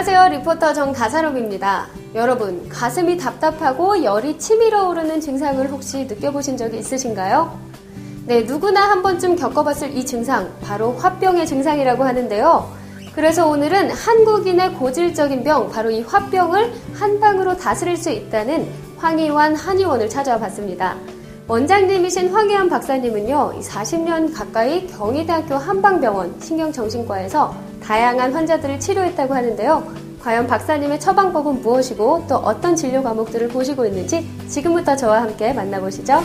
안녕하세요. 리포터 정다사롭입니다. 여러분, 가슴이 답답하고 열이 치밀어 오르는 증상을 혹시 느껴보신 적이 있으신가요? 네, 누구나 한 번쯤 겪어봤을 이 증상, 바로 화병의 증상이라고 하는데요. 그래서 오늘은 한국인의 고질적인 병, 바로 이 화병을 한방으로 다스릴 수 있다는 황희환 한의원을 찾아와 봤습니다. 원장님이신 황희환 박사님은요, 40년 가까이 경희대학교 한방병원 신경정신과에서 다양한 환자들을 치료했다고 하는데요. 과연 박사님의 처방법은 무엇이고 또 어떤 진료 과목들을 보시고 있는지 지금부터 저와 함께 만나보시죠.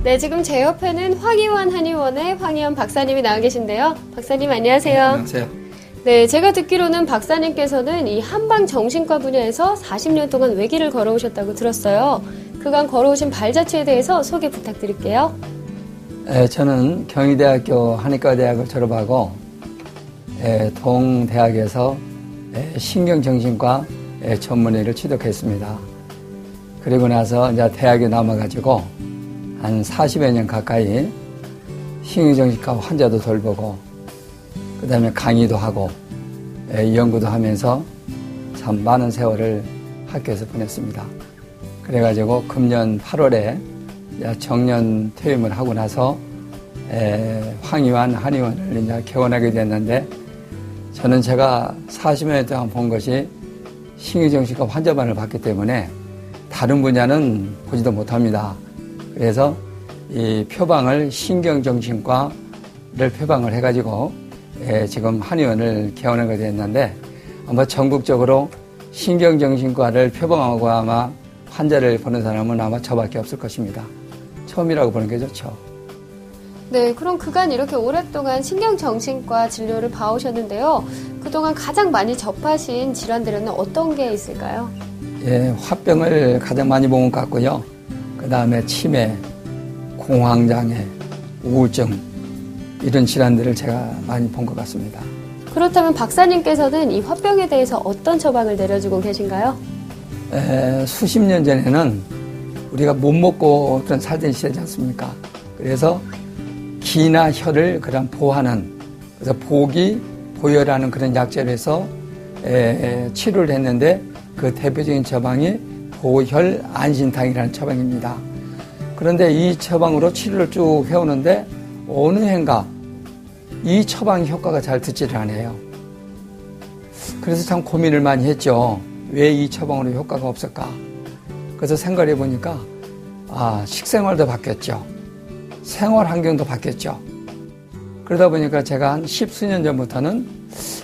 네, 지금 제 옆에는 황희환 한의원의 황희환 박사님이 나와 계신데요. 박사님 안녕하세요. 네, 안녕하세요. 네, 제가 듣기로는 박사님께서는 이 한방 정신과 분야에서 40년 동안 외길을 걸어오셨다고 들었어요. 그간 걸어오신 발자취에 대해서 소개 부탁드릴게요. 저는 경희대학교 한의과대학을 졸업하고 동대학에서 신경정신과 전문의를 취득했습니다. 그리고 나서 이제 대학에 남아가지고 한 40여 년 가까이 신경정신과 환자도 돌보고 그 다음에 강의도 하고 연구도 하면서 참 많은 세월을 학교에서 보냈습니다. 그래가지고 금년 8월에 정년 퇴임을 하고 나서 황희환 한의원을 이제 개원하게 됐는데, 저는 제가 40여 년 동안 본 것이 신경정신과 환자만을 봤기 때문에 다른 분야는 보지도 못합니다. 그래서 이 표방을 신경정신과를 표방을 해가지고 지금 한의원을 개원하게 됐는데, 아마 전국적으로 신경정신과를 표방하고 아마 환자를 보는 사람은 아마 저밖에 없을 것입니다. 처음이라고 보는 게 좋죠. 네, 그럼 그간 이렇게 오랫동안 신경정신과 진료를 봐오셨는데요. 그동안 가장 많이 접하신 질환들은 어떤 게 있을까요? 화병을 가장 많이 본 것 같고요. 그 다음에 치매, 공황장애, 우울증 이런 질환들을 제가 많이 본 것 같습니다. 그렇다면 박사님께서는 이 화병에 대해서 어떤 처방을 내려주고 계신가요? 수십 년 전에는 우리가 못 먹고 살던 시대지 않습니까? 그래서 기나 혈을 그런 보하는, 그래서 보기, 보혈하는 그런 약재를 해서 치료를 했는데, 그 대표적인 처방이 보혈 안신탕이라는 처방입니다. 그런데 이 처방으로 치료를 쭉 해오는데 어느 해인가 이 처방 효과가 잘 듣지를 않아요. 그래서 참 고민을 많이 했죠. 왜 이 처방으로 효과가 없을까? 그래서 생각해 보니까 식생활도 바뀌었죠. 생활 환경도 바뀌었죠. 그러다 보니까 제가 한 10수년 전부터는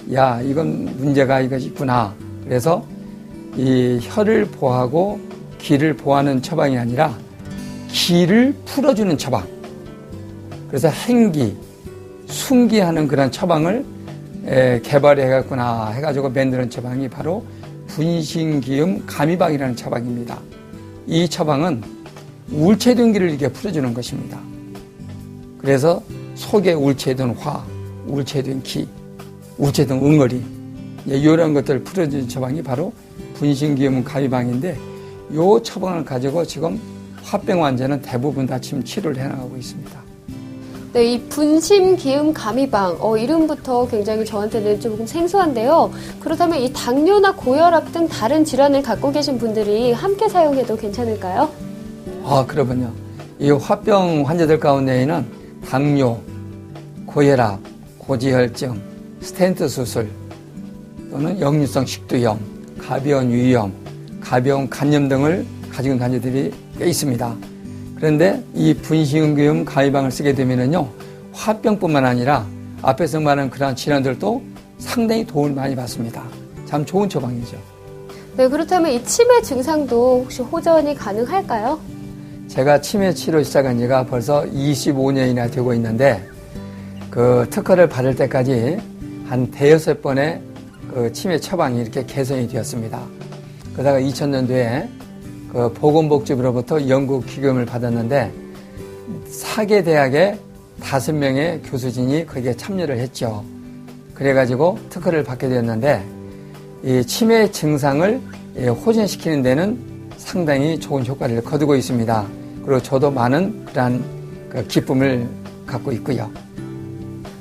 이건 문제가 있구나. 그래서 이 혈을 보하고 기를 보하는 처방이 아니라 기를 풀어주는 처방. 그래서 행기, 순기하는 그런 처방을 개발해갔구나 해가지고 만드는 처방이 바로 분신기음 감이방이라는 처방입니다. 이 처방은 우울체둔기를 이렇게 풀어주는 것입니다. 그래서 속에 우울체둔 화, 우울체둔 기, 우울체둔 응어리 이런 것들을 풀어주는 처방이 바로 분신기음 감이방인데, 이 처방을 가지고 지금 화병 환자는 대부분 다 지금 치료를 해나가고 있습니다. 네, 이 분심기음 감이방, 이름부터 굉장히 저한테는 조금 생소한데요. 그렇다면 이 당뇨나 고혈압 등 다른 질환을 갖고 계신 분들이 함께 사용해도 괜찮을까요? 그렇군요. 이 화병 환자들 가운데에는 당뇨, 고혈압, 고지혈증, 스텐트 수술 또는 역류성 식도염, 가벼운 위염, 가벼운 간염 등을 가지고 있는 환자들이 꽤 있습니다. 그런데 이 분신기음 감이방을 쓰게 되면은요, 화병뿐만 아니라 앞에서 말한 그러한 질환들도 상당히 도움을 많이 받습니다. 참 좋은 처방이죠. 네, 그렇다면 이 치매 증상도 혹시 호전이 가능할까요? 제가 치매 치료 시작한 지가 벌써 25년이나 되고 있는데, 그 특허를 받을 때까지 한 대여섯 번의 그 치매 처방이 이렇게 개선이 되었습니다. 그러다가 2000년도에 그 보건복지부로부터 연구 기금을 받았는데 4개 대학에 5명의 교수진이 거기에 참여를 했죠. 그래가지고 특허를 받게 되었는데 이 치매 증상을 호전시키는 데는 상당히 좋은 효과를 거두고 있습니다. 그리고 저도 많은 그러한 기쁨을 갖고 있고요.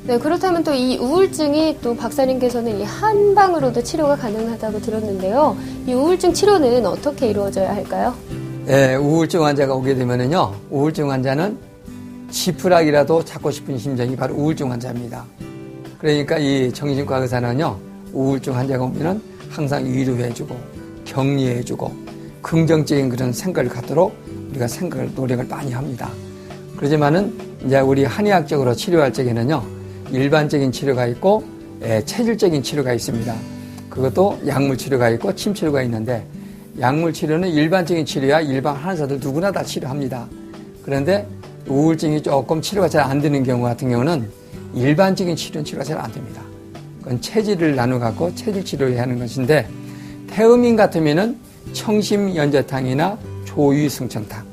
네, 그렇다면 또 이 우울증이 또 박사님께서는 이 한방으로도 치료가 가능하다고 들었는데요. 이 우울증 치료는 어떻게 이루어져야 할까요? 네, 우울증 환자가 오게 되면은요, 우울증 환자는 지푸라기라도 잡고 싶은 심정이 바로 우울증 환자입니다. 그러니까 이 정신과 의사는요, 우울증 환자가 오면은 항상 위로해주고, 격려해주고, 긍정적인 그런 생각을 갖도록 우리가 노력을 많이 합니다. 그렇지만은 이제 우리 한의학적으로 치료할 적에는요, 일반적인 치료가 있고 체질적인 치료가 있습니다. 그것도 약물 치료가 있고 침 치료가 있는데 약물 치료는 일반적인 치료야 일반 한의사들 누구나 다 치료합니다. 그런데 우울증이 조금 치료가 잘 안 되는 경우 같은 경우는 일반적인 치료는 치료가 잘 안 됩니다. 그건 체질을 나눠 갖고 체질 치료를 하는 것인데 태음인 같으면은 청심연저탕이나 조유승천탕,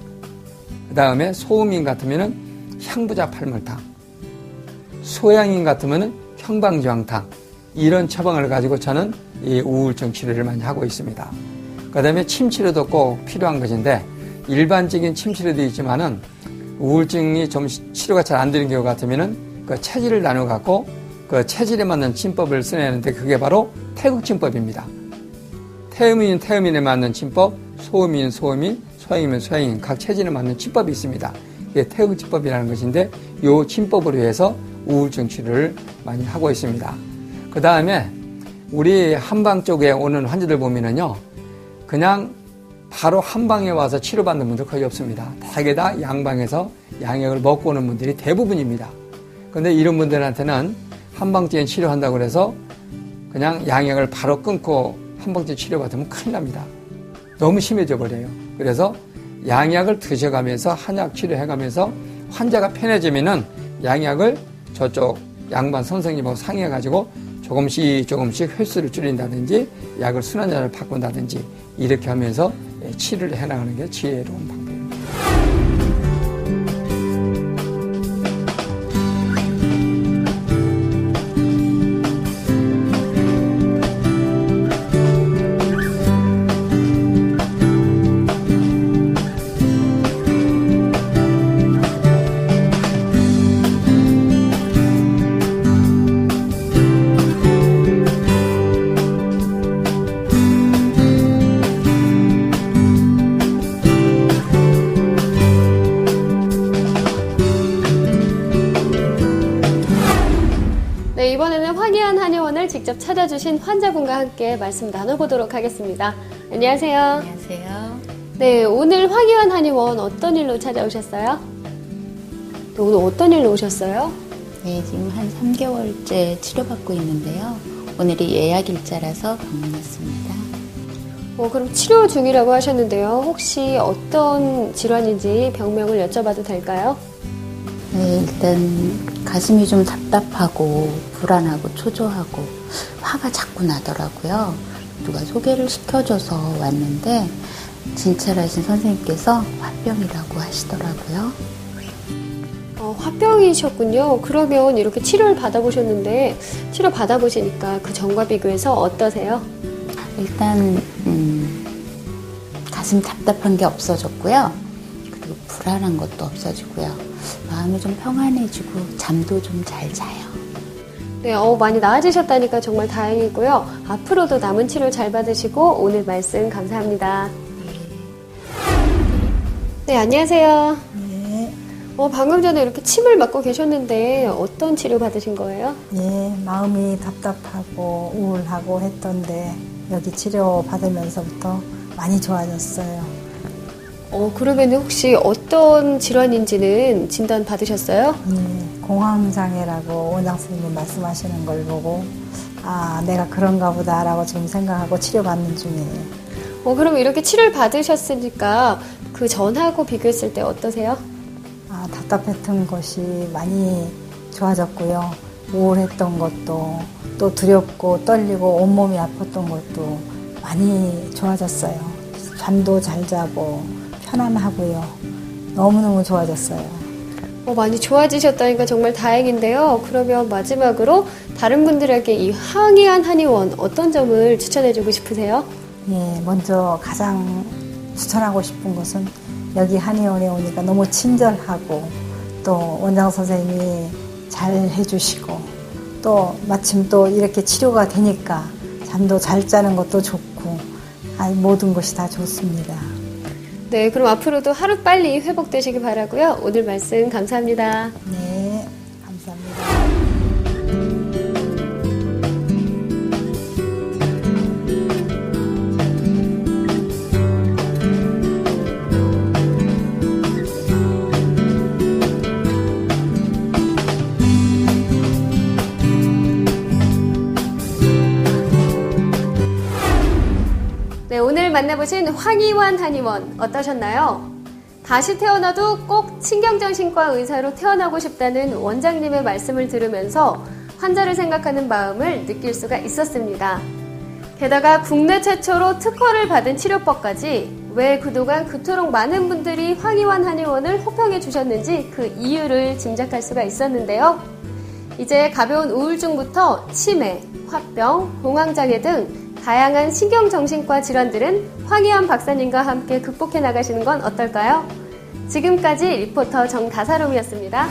그 다음에 소음인 같으면은 향부자 팔물탕, 소양인 같으면은 형방주황탕, 이런 처방을 가지고 저는 이 우울증 치료를 많이 하고 있습니다. 그 다음에 침 치료도 꼭 필요한 것인데 일반적인 침 치료도 있지만은 우울증이 좀 치료가 잘 안 되는 경우 같으면은 그 체질을 나눠 갖고 그 체질에 맞는 침법을 써내는데 그게 바로 태극침법입니다. 태음인은 태음인에 맞는 침법, 소음인은 소음인, 소양인은 소양인, 각 체질에 맞는 침법이 있습니다. 이게 태극침법이라는 것인데 이 침법으로 해서 우울증 치료를 많이 하고 있습니다. 그 다음에 우리 한방 쪽에 오는 환자들 보면은요, 그냥 바로 한방에 와서 치료받는 분들 거의 없습니다. 대개 다 양방에서 양약을 먹고 오는 분들이 대부분입니다. 그런데 이런 분들한테는 한방적인 치료한다고 해서 그냥 양약을 바로 끊고 한방적 치료받으면 큰일 납니다. 너무 심해져 버려요. 그래서 양약을 드셔가면서 한약 치료해가면서 환자가 편해지면은 양약을 저쪽 양반 선생님하고 상의해가지고 조금씩 횟수를 줄인다든지 약을 순환약을 바꾼다든지 이렇게 하면서 치료를 해나가는 게 지혜로운 방법입니다. 이번에는 황희안 한의원을 직접 찾아주신 환자분과 함께 말씀 나눠보도록 하겠습니다. 안녕하세요. 안녕하세요. 네, 오늘 황희안 한의원 어떤 일로 찾아오셨어요? 네, 오늘 어떤 일로 오셨어요? 네, 지금 한 3개월째 치료받고 있는데요. 오늘이 예약 일자라서 방문했습니다. 그럼 치료 중이라고 하셨는데요. 혹시 어떤 질환인지 병명을 여쭤봐도 될까요? 네, 일단 가슴이 좀 답답하고 불안하고 초조하고 화가 자꾸 나더라고요. 누가 소개를 시켜줘서 왔는데 진찰하신 선생님께서 화병이라고 하시더라고요. 화병이셨군요. 그러면 이렇게 치료를 받아보셨는데 치료 받아보시니까 그 전과 비교해서 어떠세요? 일단 가슴 답답한 게 없어졌고요. 그리고 불안한 것도 없어지고요. 마음이 좀 평안해지고 잠도 좀 잘 자요. 네, 많이 나아지셨다니까 정말 다행이고요. 앞으로도 남은 치료 잘 받으시고 오늘 말씀 감사합니다. 네, 안녕하세요. 네, 방금 전에 이렇게 침을 맞고 계셨는데 어떤 치료 받으신 거예요? 예, 마음이 답답하고 우울하고 했던데 여기 치료 받으면서부터 많이 좋아졌어요. 그러면 혹시 어떤 질환인지는 진단 받으셨어요? 예, 공황장애라고 원장 선생님이 말씀하시는 걸 보고 내가 그런가 보다라고 지금 생각하고 치료받는 중이에요. 그럼 이렇게 치료를 받으셨으니까 그 전하고 비교했을 때 어떠세요? 답답했던 것이 많이 좋아졌고요. 우울했던 것도 또 두렵고 떨리고 온몸이 아팠던 것도 많이 좋아졌어요. 잠도 잘 자고 편안하고요. 너무너무 좋아졌어요. 많이 좋아지셨다니까 정말 다행인데요. 그러면 마지막으로 다른 분들에게 이 황희안 한의원 어떤 점을 추천해주고 싶으세요? 예, 먼저 가장 추천하고 싶은 것은 여기 한의원에 오니까 너무 친절하고 또 원장 선생님이 잘 해주시고 또 마침 또 이렇게 치료가 되니까 잠도 잘 자는 것도 좋고 모든 것이 다 좋습니다. 네, 그럼 앞으로도 하루빨리 회복되시기 바라고요. 오늘 말씀 감사합니다. 네, 감사합니다. 네, 오늘 만나보신 황희환 한의원 어떠셨나요? 다시 태어나도 꼭 신경정신과 의사로 태어나고 싶다는 원장님의 말씀을 들으면서 환자를 생각하는 마음을 느낄 수가 있었습니다. 게다가 국내 최초로 특허를 받은 치료법까지 왜 그동안 그토록 많은 분들이 황희환 한의원을 호평해 주셨는지 그 이유를 짐작할 수가 있었는데요. 이제 가벼운 우울증부터 치매, 화병, 공황장애 등 다양한 신경정신과 질환들은 황희안 박사님과 함께 극복해 나가시는 건 어떨까요? 지금까지 리포터 정다사롬이었습니다.